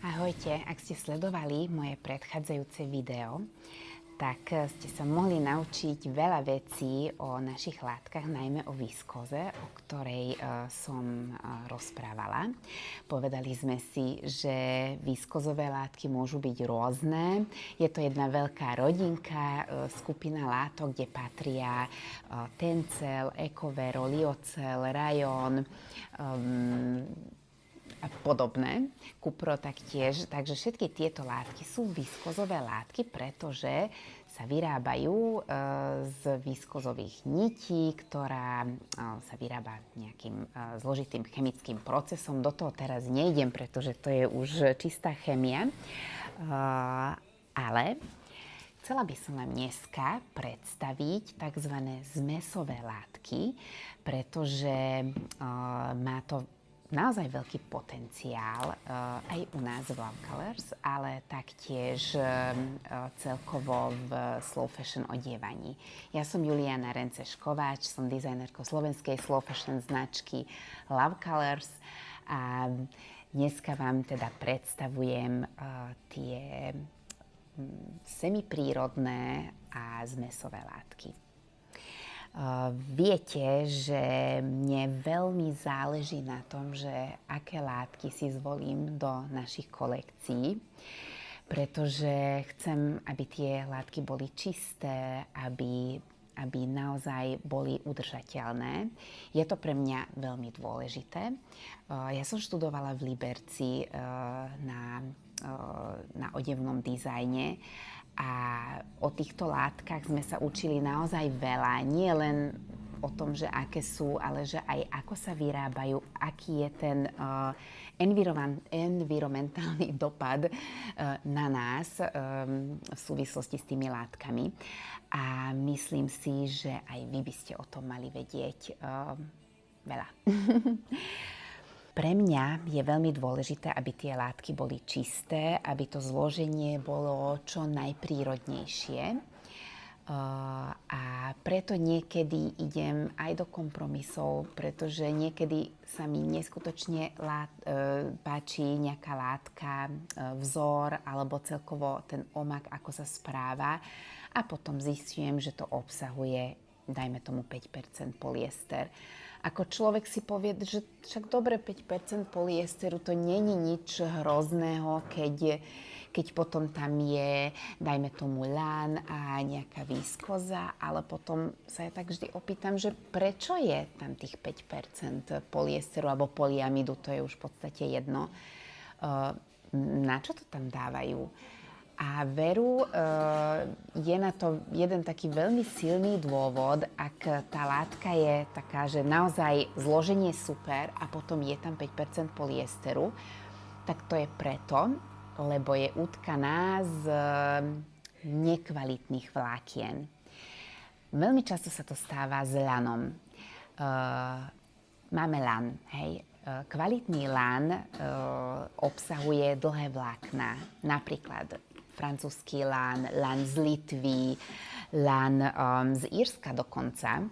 Ahojte, ak ste sledovali moje predchádzajúce video, tak ste sa mohli naučiť veľa vecí o našich látkach, najmä o viskóze, o ktorej som rozprávala. Povedali sme si, že viskózové látky môžu byť rôzne. Je to jedna veľká rodinka, skupina látok, kde patria tencel, ekovero, liocel, rajon, a podobné, kupro taktiež. Takže všetky tieto látky sú viskozové látky, pretože sa vyrábajú z viskozových nití, ktorá sa vyrába nejakým zložitým chemickým procesom. Do toho teraz nejdem, pretože to je už čistá chémia. Ale chcela by som vám dneska predstaviť tzv. Zmesové látky, pretože má to naozaj veľký potenciál aj u nás v Love Colors, ale taktiež celkovo v slow fashion odievaní. Ja som Juliana Renceš-Kováč, som dizajnerkou slovenskej slow fashion značky Love Colors a dneska vám teda predstavujem tie semiprírodné a zmesové látky. Viete, že mne veľmi záleží na tom, že aké látky si zvolím do našich kolekcií, pretože chcem, aby tie látky boli čisté, aby naozaj boli udržateľné. Je to pre mňa veľmi dôležité. Ja som študovala v Liberci na odevnom dizajne a o týchto látkach sme sa učili naozaj veľa. Nie len o tom, že aké sú, ale že aj ako sa vyrábajú, aký je ten environmentálny dopad na nás v súvislosti s tými látkami. A myslím si, že aj vy by ste o tom mali vedieť veľa. Pre mňa je veľmi dôležité, aby tie látky boli čisté, aby to zloženie bolo čo najprírodnejšie. A preto niekedy idem aj do kompromisov, pretože niekedy sa mi neskutočne páči nejaká látka, vzor alebo celkovo ten omak, ako sa správa. A potom zistujem, že to obsahuje, dajme tomu 5% polyester. Ako človek si povie, že však dobre, 5% polyesteru, to není nič hrozného, keď potom tam je, dajme tomu, lán a nejaká viskoza, ale potom sa ja tak vždy opýtam, že prečo je tam tých 5% polyesteru alebo polyamidu, to je už v podstate jedno. Na čo to tam dávajú? A veru, je na to jeden taký veľmi silný dôvod, ak tá látka je taká, že naozaj zloženie super a potom je tam 5% polyesteru, tak to je preto, lebo je utkaná z nekvalitných vlákien. Veľmi často sa to stáva s lanom. Máme lan, hej. Kvalitný lan obsahuje dlhé vlákna, napríklad francúzsky lán, lán z Litvy, lán z Írska dokonca.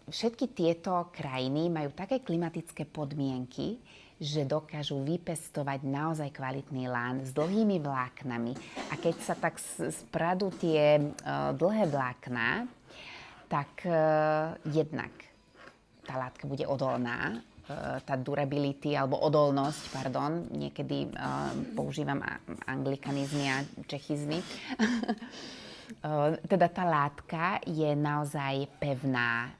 Všetky tieto krajiny majú také klimatické podmienky, že dokážu vypestovať naozaj kvalitný lán s dlhými vláknami. A keď sa tak spradú tie dlhé vlákna, tak jednak tá látka bude odolná, tá durability, alebo odolnosť, pardon, niekedy používam anglikanizmy a čechizmy. Teda tá látka je naozaj pevná,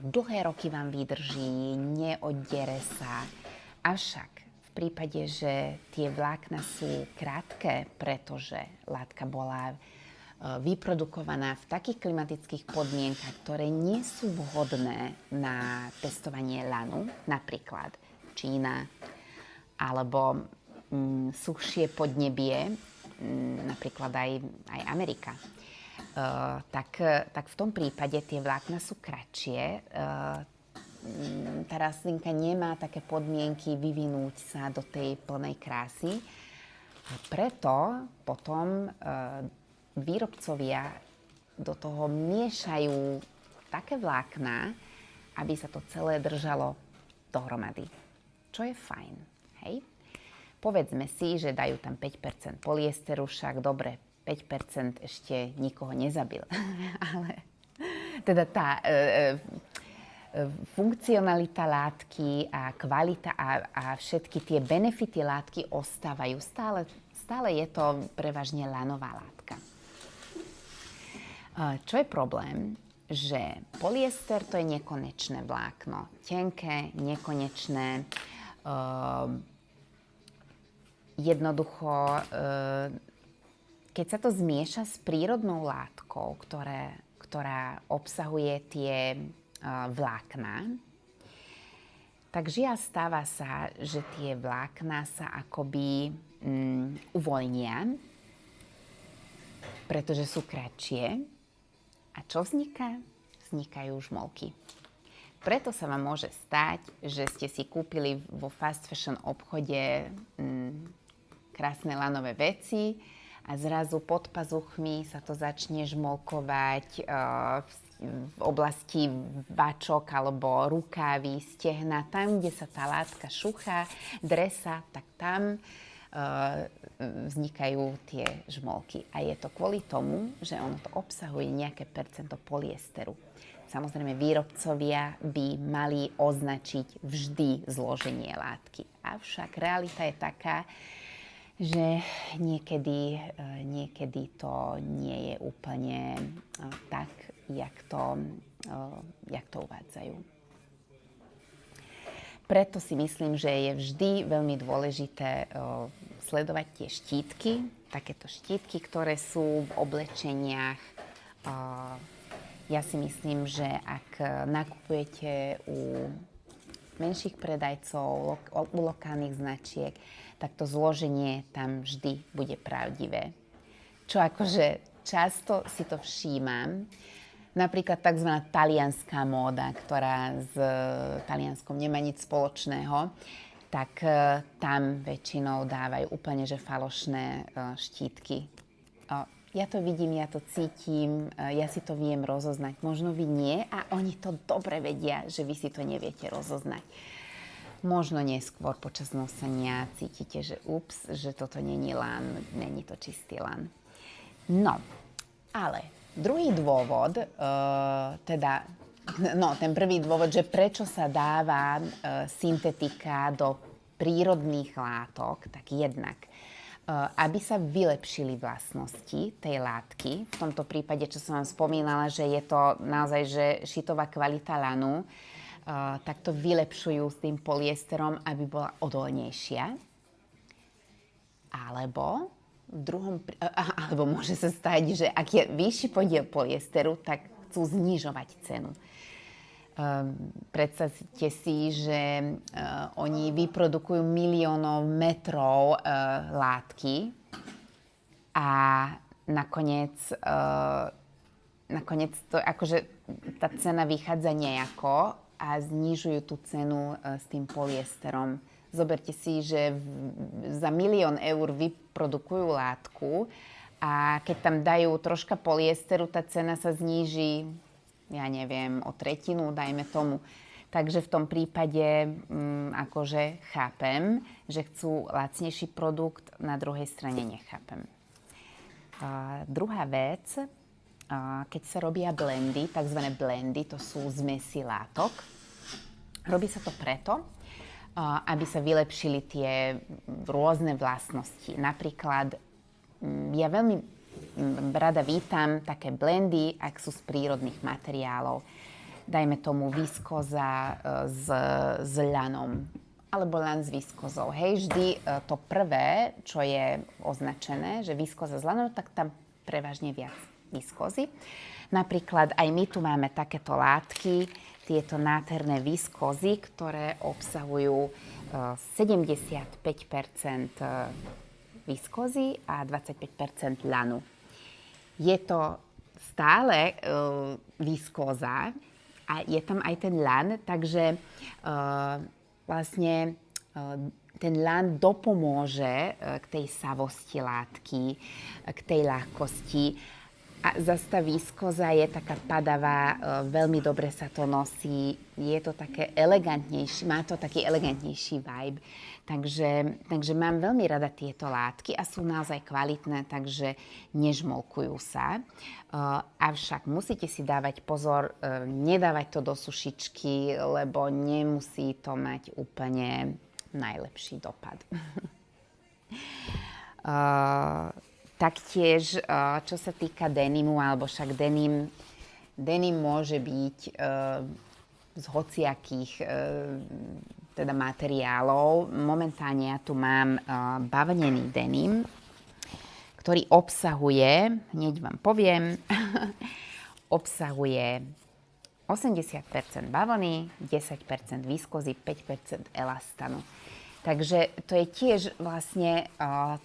dlhé roky vám vydrží, neoddere sa. Avšak v prípade, že tie vlákna sú krátke, pretože látka bola vyprodukovaná v takých klimatických podmienkach, ktoré nie sú vhodné na pestovanie lanu, napríklad Čína, alebo suchšie podnebie, napríklad aj Amerika. Tak v tom prípade tie vlákna sú kratšie. Tá rastlinka nemá také podmienky vyvinúť sa do tej plnej krásy. A preto potom výrobcovia do toho miešajú také vlákna, aby sa to celé držalo dohromady. Čo je fajn, hej? Povedzme si, že dajú tam 5% polyesteru, však dobre, 5% ešte nikoho nezabil. Ale teda tá funkcionalita látky a kvalita a všetky tie benefity látky ostávajú. Stále je to prevažne lanová látka. Čo je problém? Že polyester to je nekonečné vlákno. Tenké, nekonečné. Jednoducho, keď sa to zmieša s prírodnou látkou, ktorá obsahuje tie vlákna, tak stáva sa, že tie vlákna sa akoby uvoľnia, pretože sú kratšie. A čo vzniká? Vznikajú žmolky. Preto sa vám môže stať, že ste si kúpili vo fast fashion obchode krásne lanové veci a zrazu pod pazuchmi sa to začne žmolkovať v oblasti vačok alebo rukávy, stehna, tam, kde sa tá látka šuchá, dresa, tak tam vznikajú tie žmolky. A je to kvôli tomu, že ono to obsahuje nejaké percento polyesteru. Samozrejme, výrobcovia by mali označiť vždy zloženie látky. Avšak realita je taká, že niekedy to nie je úplne tak, jak to uvádzajú. Preto si myslím, že je vždy veľmi dôležité sledovať tie štítky, takéto štítky, ktoré sú v oblečeniach. Ja si myslím, že ak nakupujete u menších predajcov, u lokálnych značiek, tak to zloženie tam vždy bude pravdivé. Čo akože často si to všímam, napríklad tzv. Talianská móda, ktorá s Talianskom nemá nič spoločného, tak tam väčšinou dávajú úplne že falošné štítky. Ja to vidím, ja to cítim, ja si to viem rozoznať. Možno vy nie a oni to dobre vedia, že vy si to neviete rozoznať. Možno neskôr počas nosenia cítite, že že toto není lan, není to čistý lan. No, ale druhý dôvod, ten prvý dôvod, že prečo sa dáva syntetika do prírodných látok, tak jednak, aby sa vylepšili vlastnosti tej látky. V tomto prípade, čo som vám spomínala, že je to naozaj že šitová kvalita lanu, tak to vylepšujú s tým polyesterom, aby bola odolnejšia. Alebo môže sa stať, že ak je vyšší podiel polyesteru, tak chcú znižovať cenu. Predstavte si, že oni vyprodukujú miliónov metrov látky a nakoniec to, akože tá cena vychádza nejako a znižujú tú cenu s tým polyesterom. Zoberte si, že za 1 000 000 eur vyprodukujú látku a keď tam dajú troška polyesteru, tá cena sa zníži, ja neviem, o 1/3, dajme tomu. Takže v tom prípade akože chápem, že chcú lacnejší produkt, na druhej strane nechápem. Druhá vec, keď sa robia blendy, tzv. Blendy, to sú zmesi látok, robí sa to preto, aby sa vylepšili tie rôzne vlastnosti. Napríklad, ja veľmi rada vítam také blendy, ak sú z prírodných materiálov. Dajme tomu viskoza s lanom, alebo lan s viskozou. Hej, vždy to prvé, čo je označené, že viskoza s lanom, tak tam prevažne viac viskozy. Napríklad aj my tu máme takéto látky, tieto nádherné viskozy, ktoré obsahujú 75% viskozy a 25% lanu. Je to stále viskóza a je tam aj ten lan, takže vlastne ten lan dopomôže k tej savosti látky, k tej ľahkosti. A zase tá viskóza je taká padavá, veľmi dobre sa to nosí, je to také elegantnejší, má to taký elegantnejší vibe. Takže mám veľmi rada tieto látky a sú naozaj kvalitné, takže nežmolkujú sa. Avšak musíte si dávať pozor, nedávať to do sušičky, lebo nemusí to mať úplne najlepší dopad. Taktiež, čo sa týka denimu, alebo však denim môže byť z hociakých teda materiálov. Momentálne ja tu mám bavlnený denim, ktorý obsahuje, hneď vám poviem, obsahuje 80% bavlny, 10% viskózy, 5% elastanu. Takže to je tiež vlastne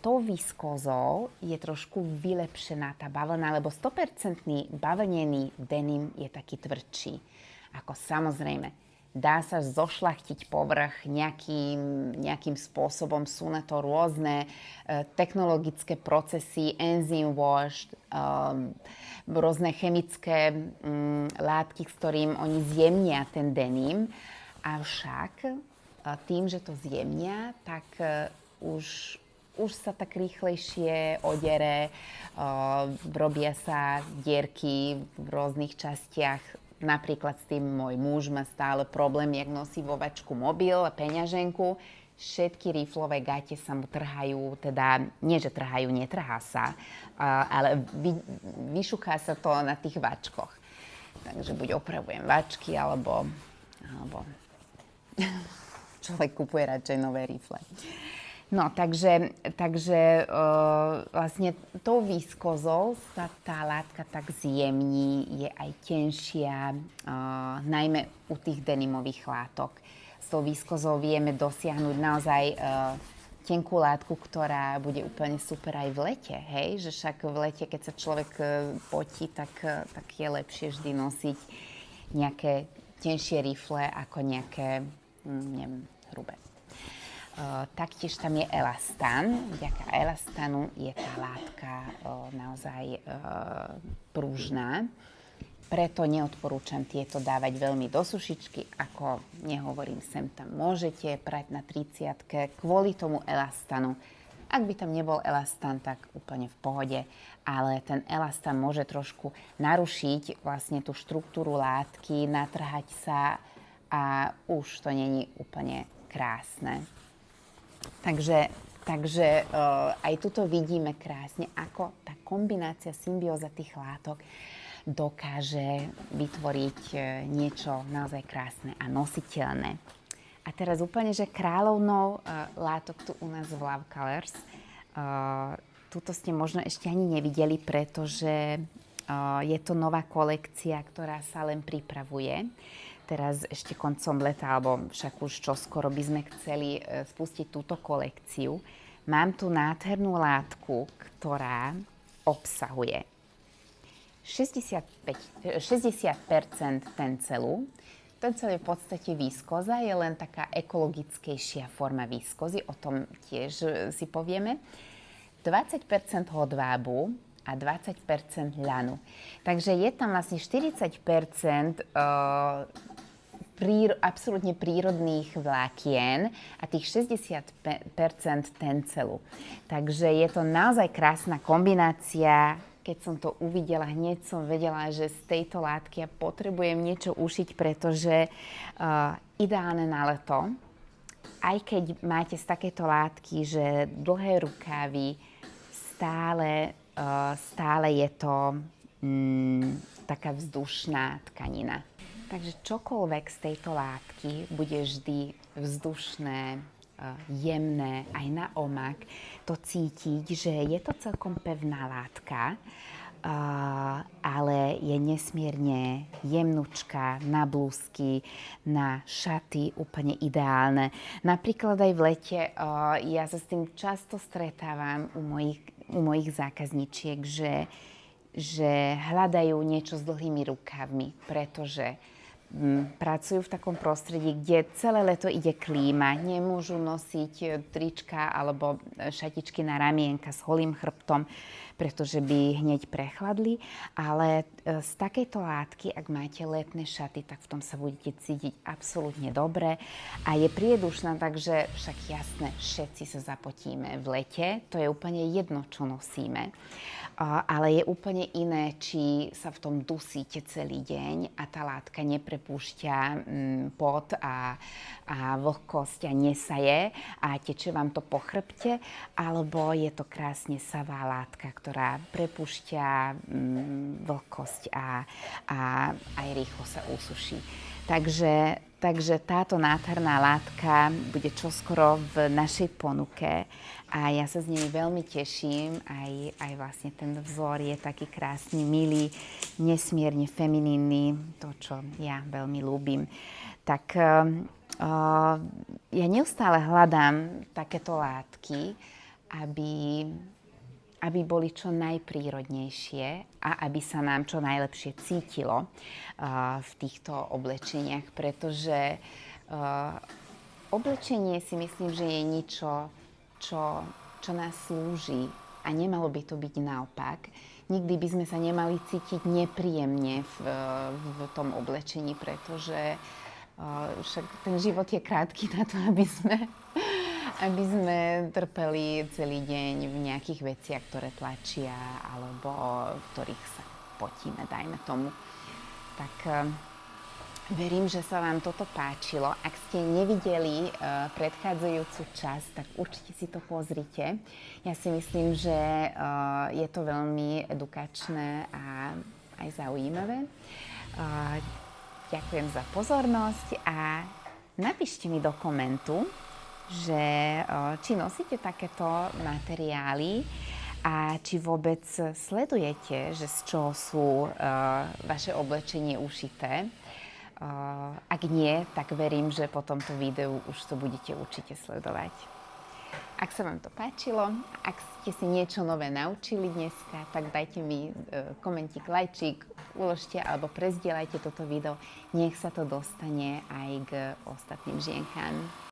tou viskózou je trošku vylepšená tá bavlna, lebo 100% bavlnený denim je taký tvrdší. Ako samozrejme, dá sa zošľachtiť povrch nejakým spôsobom. Sú na to rôzne technologické procesy, enzyme wash, rôzne chemické látky, s ktorým oni zjemnia ten denim. Avšak tým, že to zjemnia, tak už sa tak rýchlejšie odere, robia sa dierky v rôznych častiach. Napríklad s tým môj muž má stále problém, jak nosí vo vačku mobil a peňaženku. Všetky riflové gate sa mu trhajú, teda nie, že trhajú, netrhá sa, ale vyšuchá sa to na tých vačkoch. Takže buď opravujem vačky, alebo človek kupuje radšej nové rifle. No, takže vlastne tou viskozou sa tá látka tak zjemní, je aj tenšia, najmä u tých denimových látok. S tou viskozou vieme dosiahnuť naozaj tenkú látku, ktorá bude úplne super aj v lete, hej? Že však v lete, keď sa človek potí, tak je lepšie vždy nosiť nejaké tenšie rifle ako nejaké, neviem, hrubé. Taktiež tam je elastán. Vďaka elastanu je tá látka naozaj pružná. Preto neodporúčam tieto dávať veľmi do sušičky, ako nehovorím sem tam. Môžete prať na 30-ke kvôli tomu elastanu. Ak by tam nebol elastán, tak úplne v pohode. Ale ten elastán môže trošku narušiť vlastne tú štruktúru látky, natrhať sa a už to není úplne krásne. Takže aj tuto vidíme krásne, ako tá kombinácia, symbióza tých látok dokáže vytvoriť niečo naozaj krásne a nositeľné. A teraz úplne, že kráľovnou látok tu u nás v Love Colors. Tuto ste možno ešte ani nevideli, pretože je to nová kolekcia, ktorá sa len pripravuje. Teraz ešte koncom leta, alebo však už čoskoro by sme chceli spustiť túto kolekciu. Mám tu nádhernú látku, ktorá obsahuje 60% tencelu. Tencel je v podstate viskóza, je len taká ekologickejšia forma viskózy, o tom tiež si povieme. 20% hodvábu a 20% ľanu. Takže je tam vlastne 40% absolútne prírodných vlákien a tých 60% tencelu. Takže je to naozaj krásna kombinácia. Keď som to uvidela, hneď som vedela, že z tejto látky ja potrebujem niečo ušiť, pretože ideálne na leto, aj keď máte z takejto látky, že dlhé rukávy, stále je to taká vzdušná tkanina. Takže čokoľvek z tejto látky bude vždy vzdušné, jemné, aj na omak. To cítiť, že je to celkom pevná látka, ale je nesmierne jemnučká na blúzky, na šaty, úplne ideálne. Napríklad aj v lete, ja sa s tým často stretávam u mojich zákazníčiek, že hľadajú niečo s dlhými rukávmi, pretože pracujú v takom prostredí, kde celé leto ide klíma, nemôžu nosiť trička alebo šatičky na ramienka s holým chrbtom, pretože by hneď prechladli, ale z takejto látky, ak máte letné šaty, tak v tom sa budete cítiť absolútne dobre a je priedušná, takže však jasné, všetci sa zapotíme v lete, to je úplne jedno, čo nosíme. Ale je úplne iné, či sa v tom dusíte celý deň a tá látka neprepúšťa pot a vlhkosť a nesaje a teče vám to po chrbte, alebo je to krásne savá látka, ktorá prepúšťa vlhkosť a aj rýchlo sa usuší. Takže táto nádherná látka bude čoskoro v našej ponuke a ja sa s nimi veľmi teším. Aj vlastne ten vzor je taký krásny, milý, nesmierne feminínny, to, čo ja veľmi ľúbim. Tak ja neustále hľadám takéto látky, aby boli čo najprírodnejšie a aby sa nám čo najlepšie cítilo v týchto oblečeniach, pretože oblečenie si myslím, že je niečo, čo nás slúži a nemalo by to byť naopak. Nikdy by sme sa nemali cítiť nepríjemne v tom oblečení, pretože však ten život je krátky na to, aby sme trpeli celý deň v nejakých veciach, ktoré tlačia, alebo v ktorých sa potíme, dajme tomu. Tak verím, že sa vám toto páčilo. Ak ste nevideli predchádzajúcu časť, tak určite si to pozrite. Ja si myslím, že je to veľmi edukačné a aj zaujímavé. Ďakujem za pozornosť a napíšte mi do komentu, že či nosíte takéto materiály a či vôbec sledujete, že z čoho sú vaše oblečenie ušité. Ak nie, tak verím, že po tomto videu už to budete určite sledovať. Ak sa vám to páčilo, ak ste si niečo nové naučili dneska, tak dajte mi komentík, lajčík, uložte alebo prezdieľajte toto video. Nech sa to dostane aj k ostatným žienkám.